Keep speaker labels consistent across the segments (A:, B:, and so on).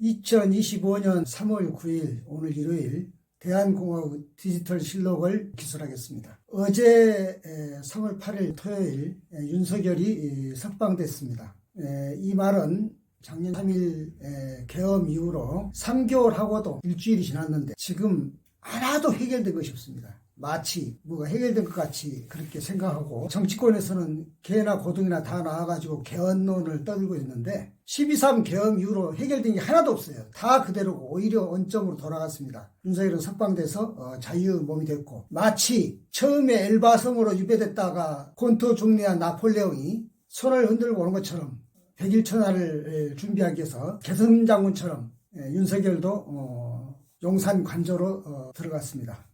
A: 2025년 3월 9일 오늘 일요일 대한공화국 디지털실록을 기술하겠습니다. 어제 3월 8일 토요일 윤석열이 석방됐습니다. 이 말은 작년 3일 계엄 이후로 3개월하고도 일주일이 지났는데 지금 하나도 해결된 것이 없습니다. 마치 뭐가 해결된 것 같이 그렇게 생각하고 정치권에서는 개나 고등이나 다 나와가지고 개헌론을 떠들고 있는데 12.3 계엄 이후로 해결된 게 하나도 없어요. 다 그대로고 오히려 원점으로 돌아갔습니다. 윤석열은 석방돼서 자유 몸이 됐고 마치 처음에 엘바섬으로 유배됐다가 콘토 중리한 나폴레옹이 손을 흔들고 오는 것처럼 백일천하를 준비하기 위해서 개성장군처럼 윤석열도 용산 관저로 들어갔습니다.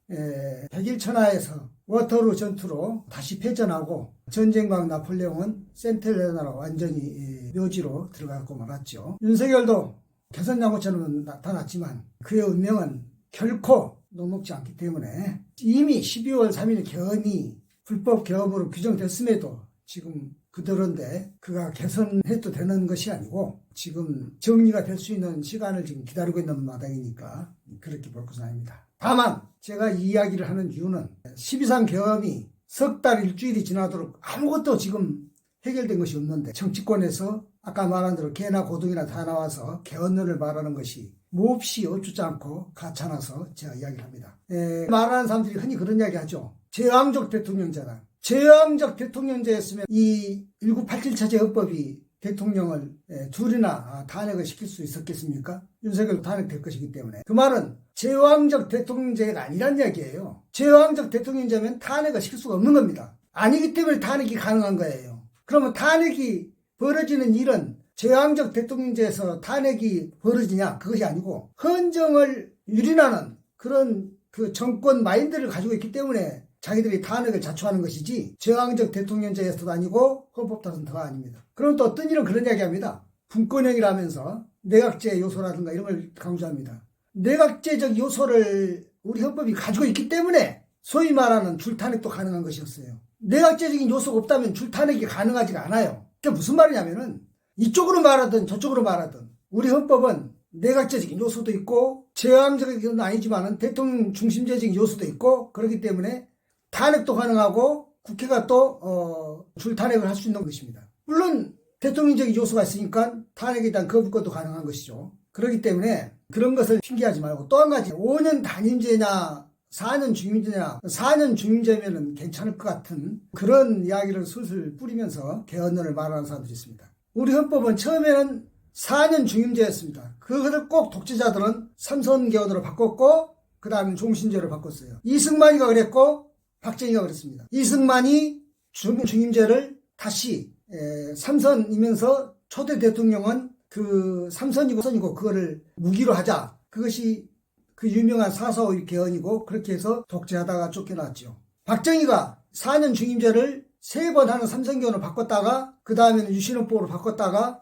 A: 백일천하에서 워터루 전투로 다시 패전하고 전쟁광 나폴레옹은 센텔레나로 완전히 묘지로 들어가고 말았죠. 윤석열도 개선장군처럼 나타났지만 그의 운명은 결코 녹록지 않기 때문에 이미 12월 3일 개헌이 불법 개헌으로 규정됐음에도 지금 그대로인데 그가 개선해도 되는 것이 아니고 지금 정리가 될 수 있는 시간을 지금 기다리고 있는 마당이니까 그렇게 볼 것은 아닙니다. 다만 제가 이 이야기를 하는 이유는 12.3 계엄이 석 달 일주일이 지나도록 아무것도 지금 해결된 것이 없는데 정치권에서 아까 말한 대로 개나 고등이나 다 나와서 개헌론을 말하는 것이 몹시 어쩌지 않고 가차나서 제가 이야기를 합니다. 말하는 사람들이 흔히 그런 이야기 하죠. 제왕적 대통령제다. 제왕적 대통령제였으면 이 1987차제 헌법이 대통령을 둘이나 탄핵을 시킬 수 있었겠습니까? 윤석열 탄핵될 것이기 때문에. 그 말은 제왕적 대통령제가 아니란 이야기예요. 제왕적 대통령제면 탄핵을 시킬 수가 없는 겁니다. 아니기 때문에 탄핵이 가능한 거예요. 그러면 탄핵이 벌어지는 일은 제왕적 대통령제에서 탄핵이 벌어지냐? 그것이 아니고 헌정을 유린하는 그런 그 정권 마인드를 가지고 있기 때문에 자기들이 탄핵을 자초하는 것이지 제왕적 대통령제에서도 아니고 헌법 다선터가 아닙니다. 그럼 또 어떤 일은 그런 이야기합니다. 분권형이라면서 내각제 요소라든가 이런 걸 강조합니다. 내각제적 요소를 우리 헌법이 가지고 있기 때문에 소위 말하는 줄탄핵도 가능한 것이었어요. 내각제적인 요소가 없다면 줄탄핵이 가능하지가 않아요. 그게 무슨 말이냐면은 이쪽으로 말하든 저쪽으로 말하든 우리 헌법은 내각제적인 요소도 있고 제왕적인 건 아니지만은 대통령 중심제적인 요소도 있고 그렇기 때문에 탄핵도 가능하고 국회가 또 줄탄핵을 할 수 있는 것입니다. 물론 대통령적인 요소가 있으니까 탄핵에 대한 거부권도 가능한 것이죠. 그렇기 때문에 그런 것을 핑계하지 말고 또 한 가지 5년 단임제냐 4년 중임제냐 4년 중임제면은 괜찮을 것 같은 그런 이야기를 슬슬 뿌리면서 개헌론을 말하는 사람들이 있습니다. 우리 헌법은 처음에는 4년 중임제였습니다. 그것을 꼭 독재자들은 3선 개헌으로 바꿨고 그 다음에 종신제로 바꿨어요. 이승만이가 그랬고 박정희가 그랬습니다. 이승만이 중임제를 다시 3선이면서 초대 대통령은 그 3선이고 그거를 무기로 하자. 그것이 그 유명한 4.4.5 개헌이고 그렇게 해서 독재하다가 쫓겨났죠. 박정희가 4년 중임제를 3번 하는 3선 개헌으로 바꿨다가 그 다음에는 유신헌법으로 바꿨다가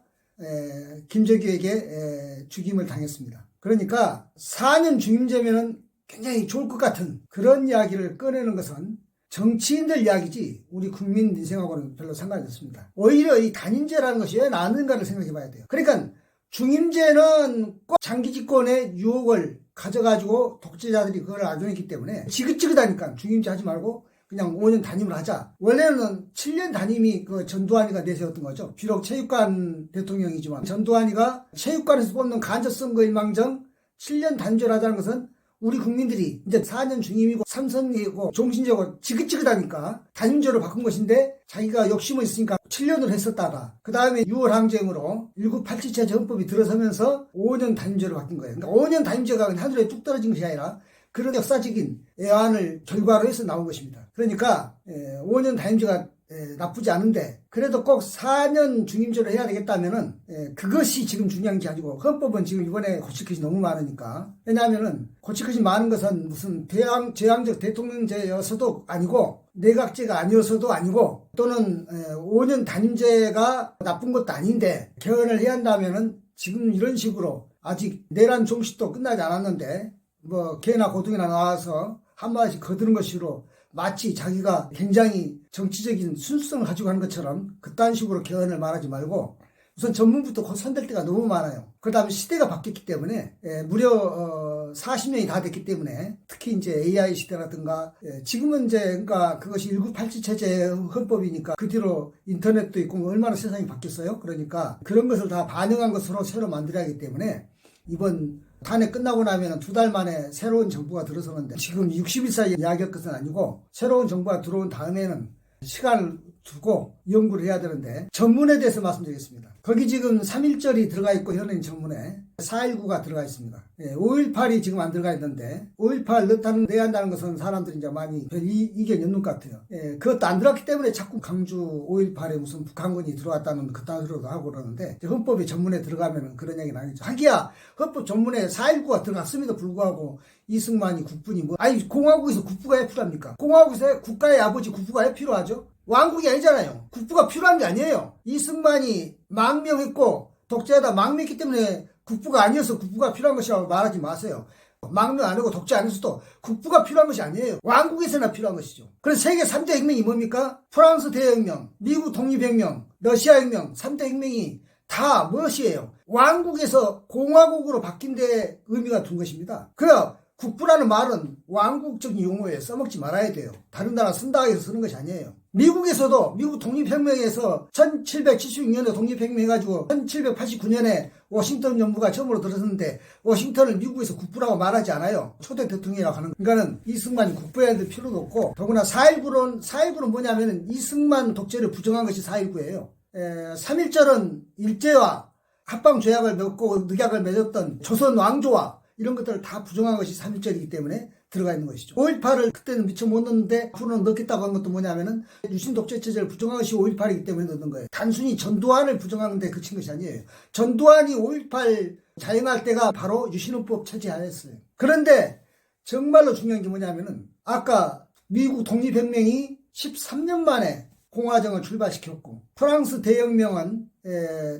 A: 김정규에게 죽임을 당했습니다. 그러니까 4년 중임제면은 굉장히 좋을 것 같은 그런 이야기를 꺼내는 것은 정치인들 이야기지 우리 국민 인생하고는 별로 상관이 없습니다. 오히려 이 단임제라는 것이 왜 나는가를 생각해 봐야 돼요. 그러니까 중임제는 꼭 장기 집권의 유혹을 가져가지고 독재자들이 그걸 악용했기 때문에 지긋지긋하니까 중임제 하지 말고 그냥 5년 단임을 하자. 원래는 7년 단임이 그 전두환이가 내세웠던 거죠. 비록 체육관 대통령이지만 전두환이가 체육관에서 뽑는 간접선거일망정 7년 단임제를 하자는 것은 우리 국민들이 이제 4년 중임이고 3선이고 종신제고 지긋지긋하니까 단임제로 바꾼 것인데 자기가 욕심은 있으니까 7년을 했었다가 그 다음에 6월 항쟁으로 1987차제 헌법이 들어서면서 5년 단임제로 바뀐 거예요. 그러니까 5년 단임제가 그냥 하늘에 뚝 떨어진 것이 아니라 그런 역사적인 애환을 결과로 해서 나온 것입니다. 그러니까 5년 단임제가 나쁘지 않은데 그래도 꼭 4년 중임제로 해야 되겠다면은 그것이 지금 중요한 게 아니고 헌법은 지금 이번에 고칠 것이 너무 많으니까 왜냐하면은 고칠 것이 많은 것은 무슨 제왕적 대통령제여서도 아니고 내각제가 아니어서도 아니고 또는 5년 단임제가 나쁜 것도 아닌데 개헌을 해야 한다면은 지금 이런 식으로 아직 내란 종식도 끝나지 않았는데 뭐 개나 고등이나 나와서 한마디씩 거드는 것으로 마치 자기가 굉장히 정치적인 순수성을 가지고 하는 것처럼 그딴 식으로 개헌을 말하지 말고 우선 전문부터 곧 손댈 때가 너무 많아요. 그 다음에 시대가 바뀌었기 때문에 무려 40년이 다 됐기 때문에 특히 이제 AI 시대라든가 지금은 이제 그러니까 그것이 1987 체제 헌법이니까 그 뒤로 인터넷도 있고 얼마나 세상이 바뀌었어요. 그러니까 그런 것을 다 반영한 것으로 새로 만들어야 하기 때문에 이번 탄핵 끝나고 나면 2달 만에 새로운 정부가 들어서는데 지금 60일 사이에 이야기할 것은 아니고 새로운 정부가 들어온 다음에는 시간을 두고 연구를 해야 되는데 전문에 대해서 말씀드리겠습니다. 거기 지금 3.1절이 들어가 있고 현행 전문에 4.19가 들어가 있습니다. 5.18이 지금 안 들어가 있는데 5.18 내야 한다는 것은 사람들이 이제 많이 별 이견이 없는 것 같아요. 그것도 안 들어갔기 때문에 자꾸 강주 5.18에 무슨 북한군이 들어왔다는 그따위로도 하고 그러는데 헌법이 전문에 들어가면 그런 얘기는 아니죠. 하기야 헌법 전문에 4.19가 들어갔음에도 불구하고 이승만이 국분이 아니 공화국에서 국부가 왜 필요합니까? 공화국에서 국가의 아버지 국부가 왜 필요하죠? 왕국이 아니잖아요. 국부가 필요한 게 아니에요. 이승만이 망명했고 독재하다 망명했기 때문에 국부가 아니어서 국부가 필요한 것이라고 말하지 마세요. 망명 안 하고 독재 안 했어도 국부가 필요한 것이 아니에요. 왕국에서나 필요한 것이죠. 그래서 세계 3대 혁명이 뭡니까? 프랑스 대혁명, 미국 독립혁명, 러시아 혁명 3대 혁명이 다 무엇이에요? 왕국에서 공화국으로 바뀐 데 의미가 둔 것입니다. 그래요. 국부라는 말은 왕국적인 용어에 써먹지 말아야 돼요. 다른 나라 쓴다 해서 쓰는 것이 아니에요. 미국에서도 미국 독립혁명에서 1776년에 독립혁명해가지고 1789년에 워싱턴 정부가 처음으로 들어섰는데 워싱턴을 미국에서 국부라고 말하지 않아요. 초대 대통령이라고 하는 그러니까는 이승만이 국부해야 될 필요도 없고 더구나 4.19는 뭐냐면은 이승만 독재를 부정한 것이 4.19예요. 3.1절은 일제와 합방조약을 맺고 늑약을 맺었던 조선 왕조와 이런 것들을 다 부정한 것이 3.1절이기 때문에 들어가 있는 것이죠. 5.18을 그때는 미처 못 넣었는데 앞으로는 넣겠다고 한 것도 뭐냐면은 유신 독재 체제를 부정한 것이 5.18이기 때문에 넣는 거예요. 단순히 전두환을 부정하는데 그친 것이 아니에요. 전두환이 5.18 자행할 때가 바로 유신헌법 체제하였어요. 그런데 정말로 중요한 게 뭐냐면은 아까 미국 독립혁명이 13년 만에 공화정을 출발시켰고 프랑스 대혁명은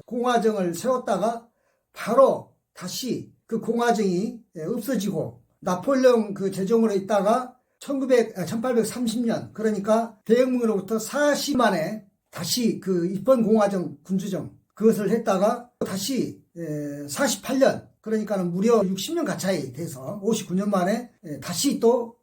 A: 공화정을 세웠다가 바로 다시 그 공화정이 없어지고 나폴레옹 그 제정으로 있다가 1830년 그러니까 대혁명으로부터 40 만에 다시 그 입헌 공화정 군주정 그것을 했다가 다시 48년 그러니까는 무려 60년 가까이 돼서 59년 만에 다시 또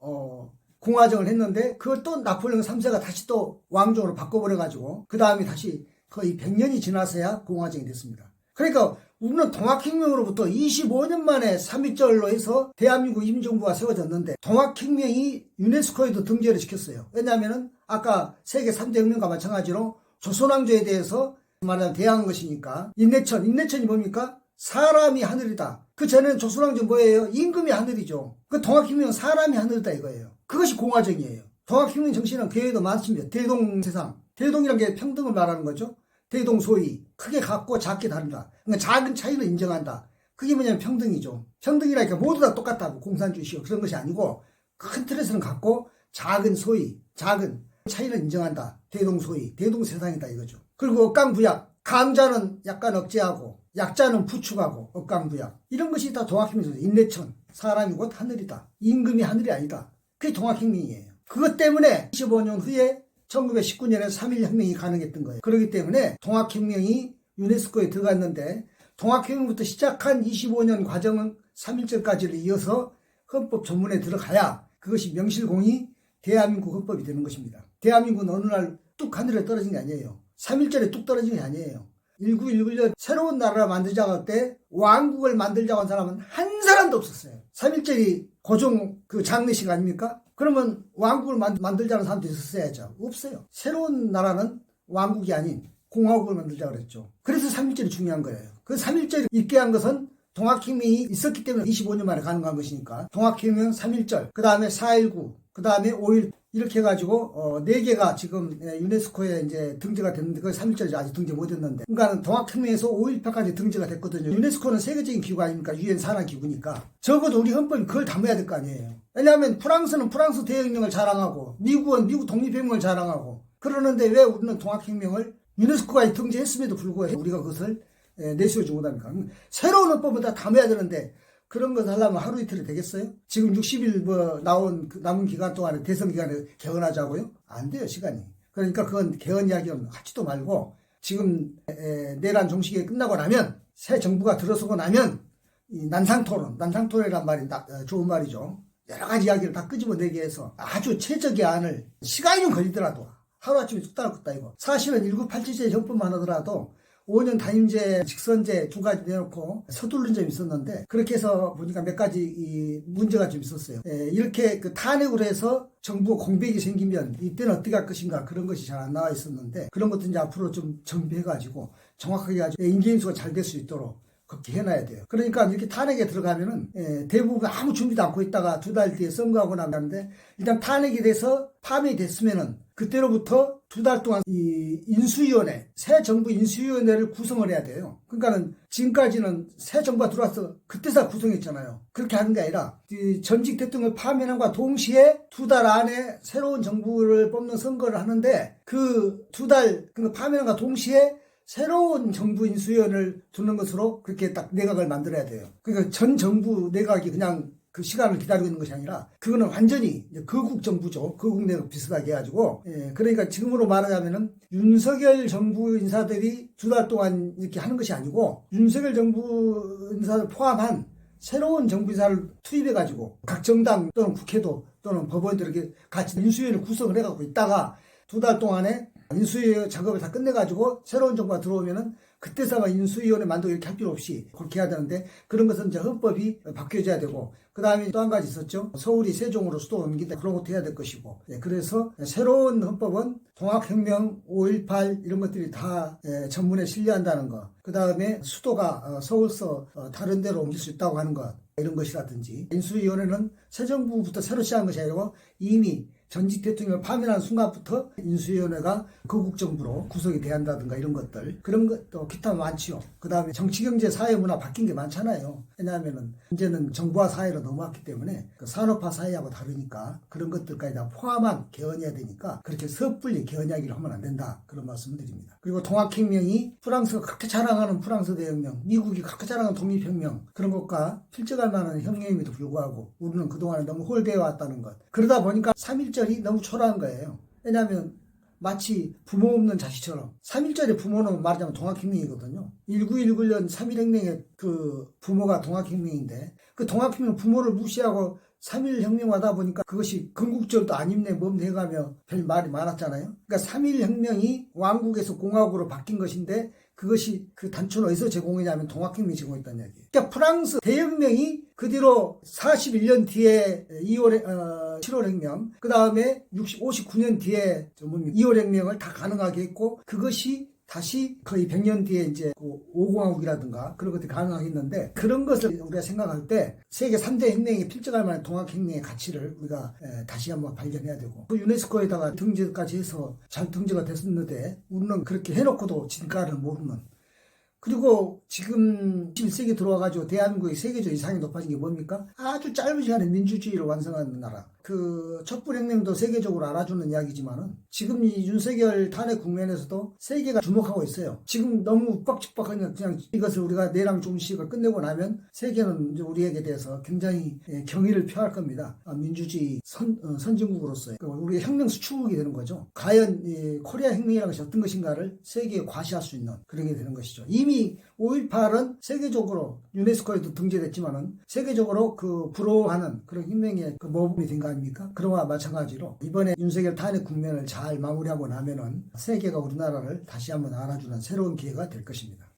A: 공화정을 했는데 그걸 또 나폴레옹 3세가 다시 또 왕정으로 바꿔버려가지고 그 다음에 다시 거의 100년이 지나서야 공화정이 됐습니다. 그러니까 우리는 동학혁명으로부터 25년 만에 3.1절로 해서 대한민국 임정부가 세워졌는데 동학혁명이 유네스코에도 등재를 시켰어요. 왜냐하면 아까 세계 3대 혁명과 마찬가지로 조선왕조에 대해서 말하자면 대항한 것이니까 인내천이 뭡니까? 사람이 하늘이다. 그 전에는 조선왕조 뭐예요? 임금이 하늘이죠. 그 동학혁명은 사람이 하늘이다 이거예요. 그것이 공화정이에요. 동학혁명 정신은 교회에도 많습니다. 대동세상. 대동이란 게 평등을 말하는 거죠. 대동소이. 크게 같고 작게 다르다. 그러니까 작은 차이를 인정한다. 그게 뭐냐면 평등이죠. 평등이라니까 모두 다 똑같다고 공산주의시고 그런 것이 아니고 큰 틀에서는 같고 작은 소이, 작은 차이를 인정한다. 대동소이, 대동세상이다 이거죠. 그리고 억강부약. 강자는 약간 억제하고 약자는 부축하고 억강부약. 이런 것이 다 동학혁명이죠. 인내천. 사람이 곧 하늘이다. 임금이 하늘이 아니다. 그게 동학혁명이에요. 그것 때문에 25년 후에 1919년에 3.1혁명이 가능했던 거예요. 그렇기 때문에 동학혁명이 유네스코에 들어갔는데 동학혁명부터 시작한 25년 과정은 3.1절까지를 이어서 헌법 전문에 들어가야 그것이 명실공히 대한민국 헌법이 되는 것입니다. 대한민국은 어느 날 뚝 하늘에 떨어진 게 아니에요. 3.1절에 뚝 떨어진 게 아니에요. 1919년 새로운 나라를 만들자고 할 때 왕국을 만들자고 한 사람은 한 사람도 없었어요. 3.1절이 고종 그 장례식 아닙니까? 그러면 왕국을 만들자는 사람도 있었어야죠. 없어요. 새로운 나라는 왕국이 아닌 공화국을 만들자고 그랬죠. 그래서 3.1절이 중요한 거예요. 그 3.1절이 있게 한 것은 동학혁명이 있었기 때문에 25년 만에 가능한 것이니까 동학혁명 3.1절, 그 다음에 4.19, 그 다음에 5.1 이렇게 해가지고 4개가 지금 유네스코에 이제 등재가 됐는데 그 3.1절이 아직 등재 못했는데 그러니까 동학혁명에서 5.18까지 등재가 됐거든요. 유네스코는 세계적인 기구 아닙니까? 유엔 산하기구니까 적어도 우리 헌법이 그걸 담아야 될 거 아니에요. 왜냐하면 프랑스는 프랑스 대혁명을 자랑하고 미국은 미국 독립혁명을 자랑하고 그러는데 왜 우리는 동학혁명을 유네스코가 등재했음에도 불구하고 우리가 그것을 내세우지 못합니까? 새로운 헌법을 다 담아야 되는데 그런 것을 하려면 하루 이틀이 되겠어요? 지금 60일 나온 남은 기간 동안에 대선 기간에 개헌하자고요? 안 돼요, 시간이. 그러니까 그건 개헌 이야기는 하지도 말고 지금 내란 종식이 끝나고 나면 새 정부가 들어서고 나면 이 난상토론이란 말이 좋은 말이죠. 여러 가지 이야기를 다 끄집어내게 해서 아주 최적의 안을 시간이 좀 걸리더라도 하루아침에 뚝 따랐다 이거. 사실은 1987제 형법만 하더라도 5년 단임제, 직선제 두 가지 내놓고 서두른 점이 있었는데 그렇게 해서 보니까 몇 가지 이 문제가 좀 있었어요. 이렇게 그 탄핵으로 해서 정부 공백이 생기면 이때는 어떻게 할 것인가 그런 것이 잘 안 나와 있었는데 그런 것도 이제 앞으로 좀 정비해가지고 정확하게 아주 인지인수가 잘 될 수 있도록 그렇게 해놔야 돼요. 그러니까 이렇게 탄핵에 들어가면은 대부분 아무 준비도 않고 있다가 두 달 뒤에 선거하고 나는데 일단 탄핵이 돼서 파면이 됐으면은 그때로부터 두 달 동안 이 인수위원회, 새 정부 인수위원회를 구성을 해야 돼요. 그러니까는 지금까지는 새 정부가 들어와서 그때서 구성했잖아요. 그렇게 하는 게 아니라 이 전직 대통령을 파면함과 동시에 두 달 안에 새로운 정부를 뽑는 선거를 하는데 그 두 달 그러니까 파면함과 동시에 새로운 정부 인수위원을 두는 것으로 그렇게 딱 내각을 만들어야 돼요. 그러니까 전 정부 내각이 그냥 그 시간을 기다리고 있는 것이 아니라 그거는 완전히 거국 정부죠. 거국 내각 비슷하게 해가지고 그러니까 지금으로 말하자면은 윤석열 정부 인사들이 두 달 동안 이렇게 하는 것이 아니고 윤석열 정부 인사를 포함한 새로운 정부 인사를 투입해가지고 각 정당 또는 국회도 또는 법원들 이렇게 같이 인수위원회를 구성을 해갖고 있다가 두 달 동안에 인수위 작업을 다 끝내가지고 새로운 정부가 들어오면은 그때서만 인수위원회 만들고 이렇게 할 필요 없이 그렇게 해야 되는데 그런 것은 이제 헌법이 바뀌어져야 되고 그 다음에 또 한 가지 있었죠. 서울이 세종으로 수도 옮긴다 그런 것도 해야 될 것이고 그래서 새로운 헌법은 동학혁명 5.18 이런 것들이 다 전문에 실려한다는 것 그 다음에 수도가 서울서 다른 데로 옮길 수 있다고 하는 것 이런 것이라든지 인수위원회는 새 정부부터 새로 시작한 것이 아니고 이미 전직 대통령을 파면한 순간부터 인수위원회가 거국정부로 구성이 돼야 한다든가 이런 것들 그런 것도 기타 많지요. 그 다음에 정치, 경제, 사회, 문화 바뀐 게 많잖아요. 왜냐하면은 이제는 정부와 사회로 넘어왔기 때문에 그 산업화 사회하고 다르니까 그런 것들까지 다 포함한 개헌해야 되니까 그렇게 섣불리 개헌 이야기를 하면 안 된다 그런 말씀을 드립니다. 그리고 동학혁명이 프랑스가 그렇게 자랑하는 프랑스 대혁명, 미국이 그렇게 자랑하는 독립혁명 그런 것과 필적할 만한 혁명임에도 불구하고 우리는 그동안에 너무 홀대해 왔다는 것 그러다 보니까 3.1절이 너무 초라한 거예요. 왜냐하면 마치 부모 없는 자식처럼 3.1절의 부모는 말하자면 동학혁명이거든요. 1919년 3.1혁명의 그 부모가 동학혁명인데 그 동학혁명 부모를 무시하고 3.1혁명 하다 보니까 그것이 건국절도 안 입네 뭡네 해가며 별 말이 많았잖아요. 그러니까 3.1혁명이 왕국에서 공화국으로 바뀐 것인데 그것이 그 단초는 어디서 제공했냐면 동학혁명이 제공했다는 얘기예요. 그러니까 프랑스 대혁명이 그 뒤로 41년 뒤에 7월혁명, 그 다음에 59년 뒤에 2월혁명을 다 가능하게 했고 그것이 다시 거의 100년 뒤에 이제 5공화국이라든가 그런 것들이 가능하게 했는데 그런 것을 우리가 생각할 때 세계 3대 혁명에 필적할 만한 동학혁명의 가치를 우리가 다시 한번 발견해야 되고 그 유네스코에다가 등재까지 해서 잘 등재가 됐었는데 우리는 그렇게 해놓고도 진가를 모르는 그리고 지금 21세기 들어와가지고 대한민국이 세계적 이상이 높아진 게 뭡니까? 아주 짧은 시간에 민주주의를 완성하는 나라. 그 촛불혁명도 세계적으로 알아주는 이야기지만은 지금 이 윤석열 탄핵 국면에서도 세계가 주목하고 있어요. 지금 너무 빡빡하냐 그냥 이것을 우리가 내랑 종식을 끝내고 나면 세계는 이제 우리에게 대해서 굉장히 경의를 표할 겁니다. 민주주의 선진국으로서의 우리의 혁명 수출국이 되는 거죠. 과연 이 코리아 혁명이라는 것이 어떤 것인가를 세계에 과시할 수 있는 그런 게 되는 것이죠. 이미 5.18은 세계적으로 유네스코에도 등재됐지만은 세계적으로 그 부러워하는 그런 혁명의 그 모범이 된 거 아닙니까? 그러와 마찬가지로 이번에 윤석열 탄핵 국면을 잘 마무리하고 나면은 세계가 우리나라를 다시 한번 알아주는 새로운 기회가 될 것입니다.